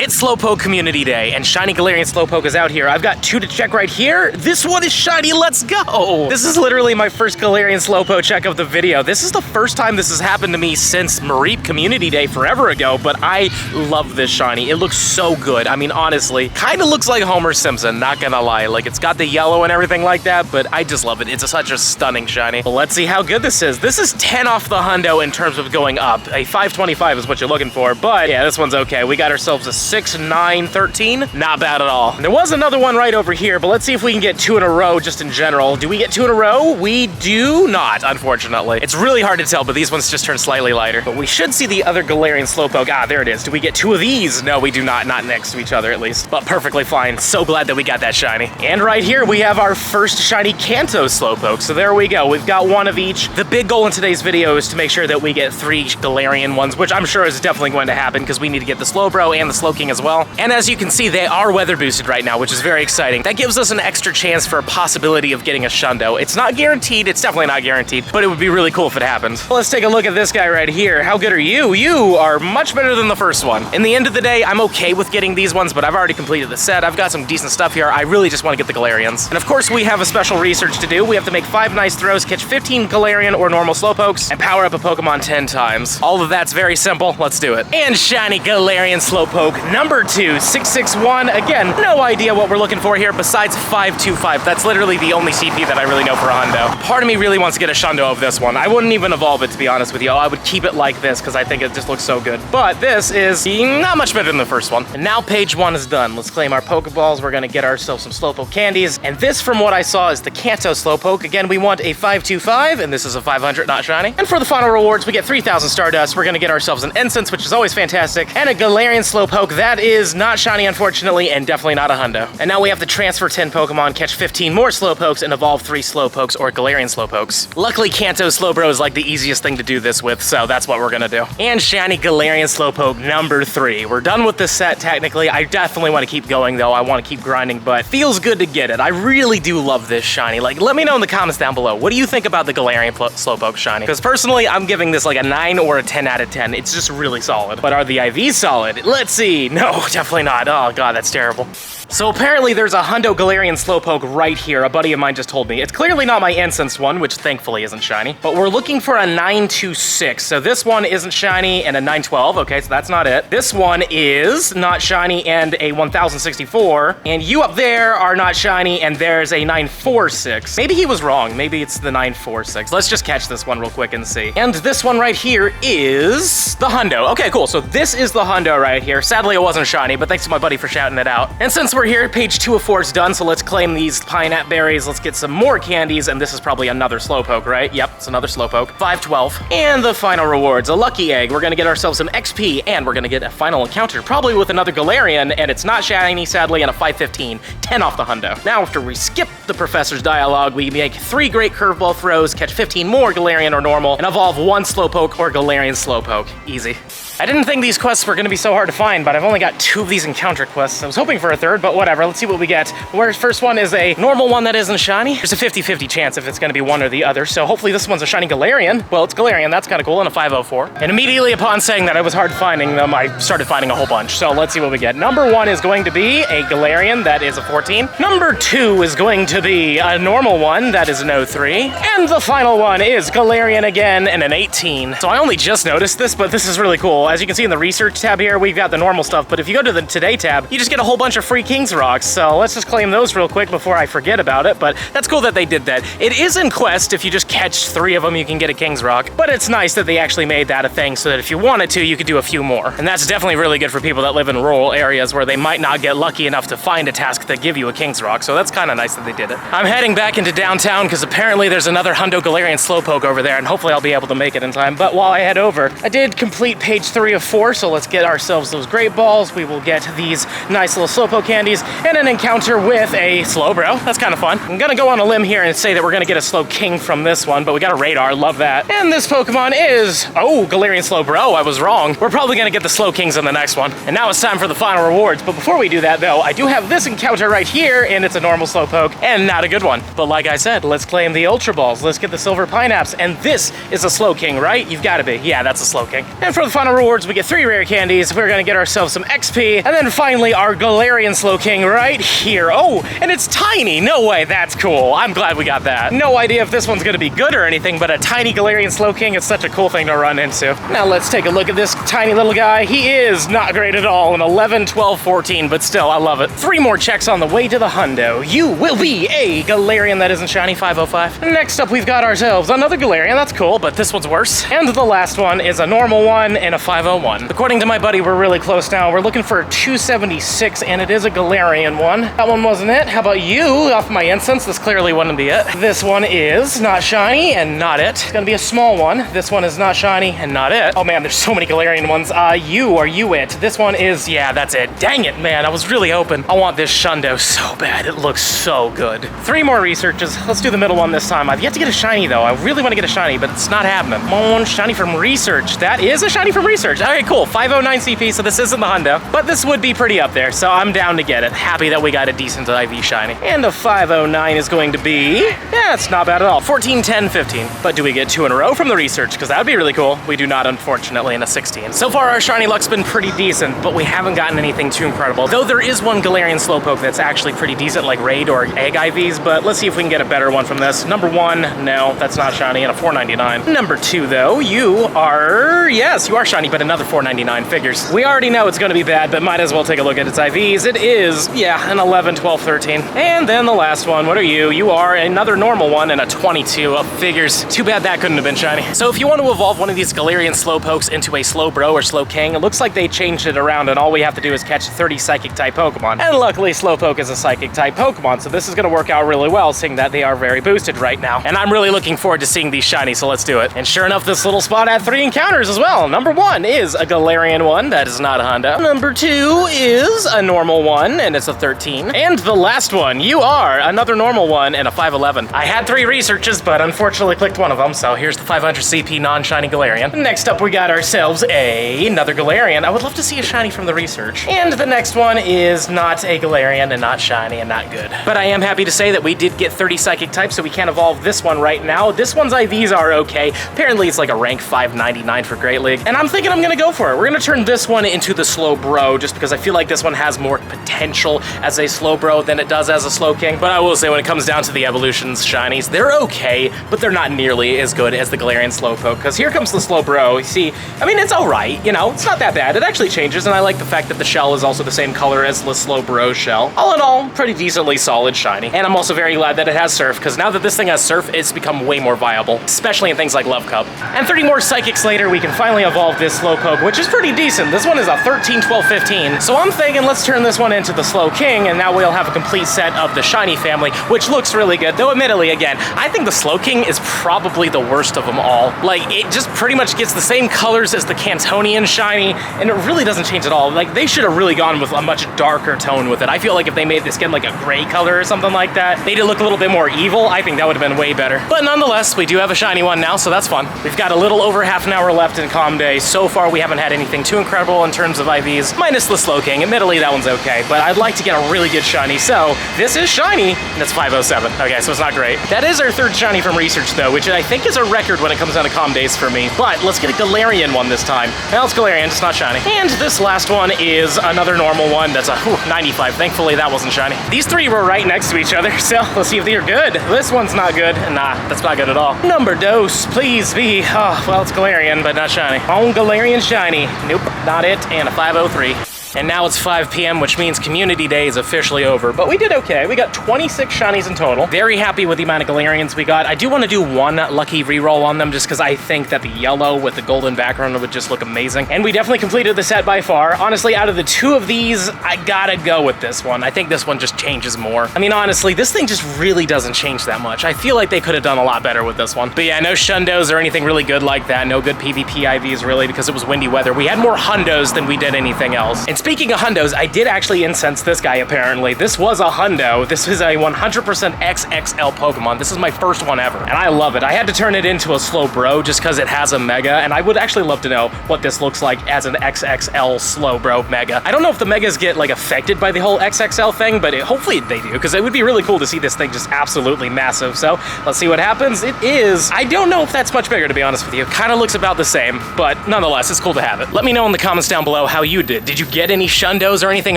It's Slowpoke Community Day, and Shiny Galarian Slowpoke is out here. I've got 2 to check right here. This one is shiny, let's go! This is literally my first Galarian Slowpoke check of the video. This is the first time this has happened to me since Mareep Community Day forever ago, but I love this shiny. It looks so good. I mean, honestly, kind of looks like Homer Simpson, not gonna lie. Like, it's got the yellow and everything like that, but I just love it. It's such a stunning shiny. Well, let's see how good this is. This is 10 off the hundo in terms of going up. A 525 is what you're looking for, but yeah, this one's okay. We got ourselves a 6, 9, 13. Not bad at all. There was another one right over here, but let's see if we can get 2 in a row just in general. Do we get 2 in a row? We do not, unfortunately. It's really hard to tell, but these ones just turn slightly lighter. But we should see the other Galarian Slowpoke. Ah, there it is. Do we get 2 of these? No, we do not. Not next to each other, at least. But perfectly fine. So glad that we got that shiny. And right here, we have our first shiny Kanto Slowpoke. So there we go. We've got 1 of each. The big goal in today's video is to make sure that we get 3 Galarian ones, which I'm sure is definitely going to happen because we need to get the Slowbro and the Slowking as well. And as you can see, they are weather boosted right now, which is very exciting. That gives us an extra chance for a possibility of getting a Shundo. It's not guaranteed. It's definitely not guaranteed, but it would be really cool if it happened. Well, let's take a look at this guy right here. How good are you? You are much better than the first one. In the end of the day, I'm okay with getting these ones, but I've already completed the set. I've got some decent stuff here. I really just want to get the Galarians. And of course, we have a special research to do. We have to make 5 nice throws, catch 15 Galarian or normal Slowpokes, and power up a Pokemon 10 times. All of that's very simple. Let's do it. And shiny Galarian Slowpoke number 2, 661. Again, no idea what we're looking for here besides 525. That's literally the only CP that I really know for a hundo. Part of me really wants to get a Shundo of this one. I wouldn't even evolve it, to be honest with you. I would keep it like this because I think it just looks so good. But this is not much better than the first one. And now page 1 is done. Let's claim our Pokeballs. We're gonna get ourselves some Slowpoke candies. And this, from what I saw, is the Kanto Slowpoke. Again, we want a 525, and this is a 500, not shiny. And for the final rewards, we get 3,000 Stardust. We're gonna get ourselves an Incense, which is always fantastic, and a Galarian Slowpoke. That is not shiny, unfortunately, and definitely not a hundo. And now we have to transfer 10 Pokemon, catch 15 more Slowpokes, and evolve 3 Slowpokes or Galarian Slowpokes. Luckily, Kanto Slowbro is like the easiest thing to do this with, so that's what we're gonna do. And shiny Galarian Slowpoke number 3. We're done with this set, technically. I definitely want to keep going, though. I want to keep grinding, but feels good to get it. I really do love this shiny. Like, let me know in the comments down below. What do you think about the Galarian Slowpoke shiny? Because personally, I'm giving this like a 9 or a 10 out of 10. It's just really solid. But are the IVs solid? Let's see. No, definitely not. Oh god, that's terrible. So apparently there's a hundo Galarian Slowpoke right here. A buddy of mine just told me. It's clearly not my Incense one, which thankfully isn't shiny. But we're looking for a 926. So this one isn't shiny and a 912. Okay, so that's not it. This one is not shiny and a 1064. And you up there are not shiny and there's a 946. Maybe he was wrong. Maybe it's the 946. Let's just catch this one real quick and see. And this one right here is the hundo. Okay, cool. So this is the hundo right here. Sadly, it wasn't shiny, but thanks to my buddy for shouting it out. And since we're here, page 2 of 4 is done, so let's claim these pineapple berries. Let's get some more candies, and this is probably another Slowpoke, right? Yep, it's another Slowpoke. 512. And the final rewards, a lucky egg. We're gonna get ourselves some XP, and we're gonna get a final encounter, probably with another Galarian, and it's not shiny, sadly, and a 515. 10 off the hundo. Now, after we skip the professor's dialogue, we make 3 great curveball throws, catch 15 more Galarian or normal, and evolve 1 Slowpoke or Galarian Slowpoke. Easy. I didn't think these quests were going to be so hard to find, but I've only got 2 of these encounter quests. I was hoping for a 3rd, but whatever. Let's see what we get. Our first one is a normal one that isn't shiny. There's a 50-50 chance if it's going to be one or the other, so hopefully this one's a shiny Galarian. Well, it's Galarian. That's kind of cool, and a 504. And immediately upon saying that it was hard finding them, I started finding a whole bunch. So let's see what we get. Number 1 is going to be a Galarian. That is a 14. Number 2 is going to be a normal one. That is an 03. And the final one is Galarian again and an 18. So I only just noticed this, but this is really cool. As you can see in the research tab here, we've got the normal stuff, but if you go to the Today tab, you just get a whole bunch of free King's Rocks, so let's just claim those real quick before I forget about it, but that's cool that they did that. It is in Quest, if you just catch 3 of them, you can get a King's Rock, but it's nice that they actually made that a thing so that if you wanted to, you could do a few more. And that's definitely really good for people that live in rural areas where they might not get lucky enough to find a task that give you a King's Rock, so that's kind of nice that they did it. I'm heading back into downtown because apparently there's another hundo Galarian Slowpoke over there, and hopefully I'll be able to make it in time, but while I head over, I did complete page 3 of 4, so let's get ourselves those great balls. We will get these nice little Slowpoke candies and an encounter with a Slowbro. That's kind of fun. I'm gonna go on a limb here and say that we're gonna get a Slowking from this one, but we got a Radar, love that. And this Pokemon is, oh, Galarian Slowbro, I was wrong. We're probably gonna get the Slowkings in the next one. And now it's time for the final rewards, but before we do that though, I do have this encounter right here, and it's a normal Slowpoke, and not a good one. But like I said, let's claim the Ultra Balls. Let's get the Silver Pineapps, and this is a Slowking, right? You've gotta be. Yeah, that's a Slowking. And for the final reward, rewards. We get 3 rare candies. We're gonna get ourselves some XP. And then finally, our Galarian Slowking right here. Oh, and it's tiny. No way, that's cool. I'm glad we got that. No idea if this one's gonna be good or anything, but a tiny Galarian Slowking is such a cool thing to run into. Now let's take a look at this tiny little guy. He is not great at all, an 11, 12, 14, but still, I love it. 3 more checks on the way to the hundo. You will be a Galarian that isn't shiny, 505. Next up, we've got ourselves another Galarian. That's cool, but this one's worse. And the last one is a normal one and a 501. According to my buddy, we're really close now. We're looking for a 276, and it is a Galarian one. That one wasn't it. How about you? Off my instance, this clearly wouldn't be it. This one is not shiny and not it. It's gonna be a small one. This one is not shiny and not it. Oh man, there's so many Galarian ones. Are you it? This one is, yeah, that's it. Dang it, man. I was really hoping. I want this Shundo so bad. It looks so good. 3 more researches. Let's do the middle one this time. I've yet to get a shiny though. I really want to get a shiny, but it's not happening. Come on, shiny from research. That is a shiny from research. Okay, cool. 509 CP, so this isn't the hundo, but this would be pretty up there, so I'm down to get it. Happy that we got a decent IV shiny. And a 509 is going to be, yeah, it's not bad at all. 14, 10, 15. But do we get 2 in a row from the research? Because that would be really cool. We do not, unfortunately, in a 16. So far, our shiny luck's been pretty decent, but we haven't gotten anything too incredible. Though there is one Galarian Slowpoke that's actually pretty decent, like Raid or Egg IVs, but let's see if we can get a better one from this. Number 1, no, that's not shiny, and a 499. Number 2, though, you are, yes, you are shiny, but another 499 figures. We already know it's going to be bad, but might as well take a look at its IVs. It is, yeah, an 11, 12, 13. And then the last one, what are you? You are another normal one and a 22 of figures. Too bad that couldn't have been shiny. So if you want to evolve one of these Galarian Slowpokes into a Slowbro or Slowking, it looks like they changed it around, and all we have to do is catch 30 Psychic-type Pokemon. And luckily, Slowpoke is a Psychic-type Pokemon, so this is going to work out really well, seeing that they are very boosted right now. And I'm really looking forward to seeing these shiny, so let's do it. And sure enough, this little spot had 3 encounters as well. Number 1 is a Galarian one, that is not a hundo. Number 2 is a normal one, and it's a 13. And the last one, you are another normal one and a 511. I had 3 researches, but unfortunately clicked one of them, so here's the 500 CP non-shiny Galarian. Next up, we got ourselves another Galarian. I would love to see a shiny from the research. And the next one is not a Galarian and not shiny and not good. But I am happy to say that we did get 30 Psychic types, so we can't evolve this one right now. This one's IVs are okay. Apparently it's like a rank 599 for Great League, and I'm thinking I'm gonna go for it. We're gonna turn this one into the Slowbro, just because I feel like this one has more potential as a Slowbro than it does as a Slowking. But I will say, when it comes down to the evolutions shinies, they're okay, but they're not nearly as good as the Galarian Slowpoke, because here comes the Slowbro. You see, I mean, it's all right, you know, it's not that bad. It actually changes, and I like the fact that the shell is also the same color as the Slowbro's shell. All in all, pretty decently solid shiny. And I'm also very glad that it has Surf, because now that this thing has Surf, it's become way more viable, especially in things like Love Cup. And 30 more Psychics later, we can finally evolve this Slowpoke, which is pretty decent. This one is a 13, 12, 15. So I'm thinking let's turn this one into the Slowking, and now we'll have a complete set of the shiny family, which looks really good. Though admittedly, again, I think the Slowking is probably the worst of them all. Like, it just pretty much gets the same colors as the Cantonian shiny, and it really doesn't change at all. Like, they should have really gone with a much darker tone with it. I feel like if they made this skin like a gray color or something like that, made it look a little bit more evil, I think that would have been way better. But nonetheless, we do have a shiny one now, so that's fun. We've got a little over half an hour left in Calm Day. So far, we haven't had anything too incredible in terms of IVs, minus the Slowking. Admittedly, that one's okay, but I'd like to get a really good shiny, so this is shiny, and it's 507. Okay, so it's not great. That is our 3rd shiny from research, though, which I think is a record when it comes down to Calm Days for me. But let's get a Galarian one this time. Well, it's Galarian, it's not shiny. And this last one is another normal one that's a 95. Thankfully, that wasn't shiny. These 3 were right next to each other, so let's see if they're good. This one's not good. Nah, that's not good at all. Number dose, please be, oh, well, it's Galarian, but not shiny. Oh, Galarian shiny. Nope, not it, and a 503. And now it's 5 p.m., which means Community Day is officially over. But we did okay. We got 26 shinies in total. Very happy with the amount of Galarians we got. I do want to do one lucky reroll on them, just because I think that the yellow with the golden background would just look amazing. And we definitely completed the set by far. Honestly, out of the 2 of these, I gotta go with this one. I think this one just changes more. I mean, honestly, this thing just really doesn't change that much. I feel like they could have done a lot better with this one. But yeah, no Shundos or anything really good like that. No good PvP IVs, really, because it was windy weather. We had more Hundos than we did anything else. And speaking of hundos, I did actually incense this guy apparently. This was a hundo. This is a 100% XXL Pokemon. This is my first one ever, and I love it. I had to turn it into a Slowbro just because it has a Mega, and I would actually love to know what this looks like as an XXL Slowbro Mega. I don't know if the Megas get like affected by the whole XXL thing, but hopefully they do, because it would be really cool to see this thing just absolutely massive. So let's see what happens. It is, I don't know if that's much bigger, to be honest with you. Kind of looks about the same, but nonetheless, it's cool to have it. Let me know in the comments down below how you did. Did you get any Shundos or anything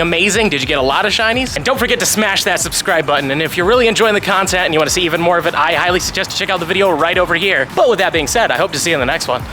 amazing? Did you get a lot of shinies? And don't forget to smash that subscribe button. And if you're really enjoying the content and you want to see even more of it, I highly suggest to check out the video right over here. But with that being said, I hope to see you in the next one.